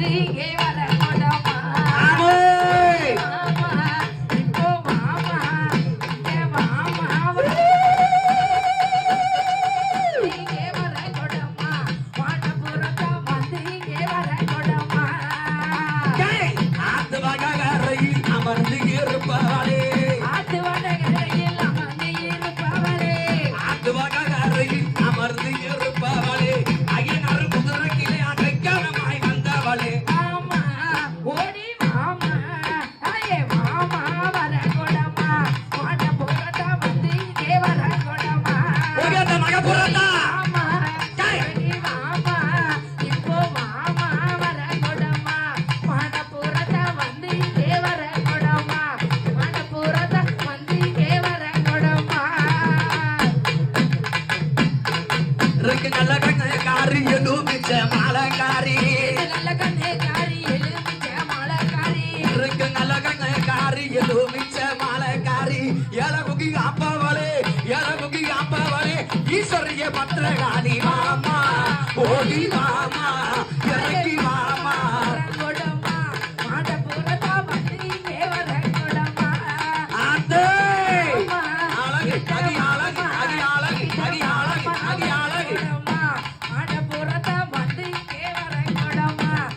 வந்து இங்கே வர கொடமா இப்போ மாமா இங்கே மாமா இங்கே வர கொடமா வாட்டபுரத்தா வந்து இங்கே வர கொடமா ஆத்து வகையில் அமர்ந்து இருப்பவளே ஆத்து வடகரையில் அமர்ந்து இருப்பவளே ஆத்து வகையில் அமர்ந்து இருப்பவளே ஐயனார் குதிரைக்கிலே அடைக்கலமாய் வந்தவளே மாமா ஓடி மாமா ஐயே மாமா வர கொடமா வாட்டபுரத்தா வந்து இங்கே வர கொடமா உயர்ந்த மகபுரத்தா மாமா ஓடி மாமா இப்போ மாமா வர கொடமா வாட்டபுரத்தா வந்து இங்கே வர கொடமா வாட்டபுரத்தா வந்து இங்கே வர கொடமா இருக்கு நல்ல கண்ணக்காரி எலுமிச்ச மாலக்காரி நல்ல கண்ணேக்காரி எலுமிச்ச மாலக்காரி இருக்கு நல்ல கண்ணக்காரி எலுமிச்ச மாலக்காரி எலகுகி அப்பவளே ஈஸ்வரிய பத்திரகாளி மாமா ஓடி மாமா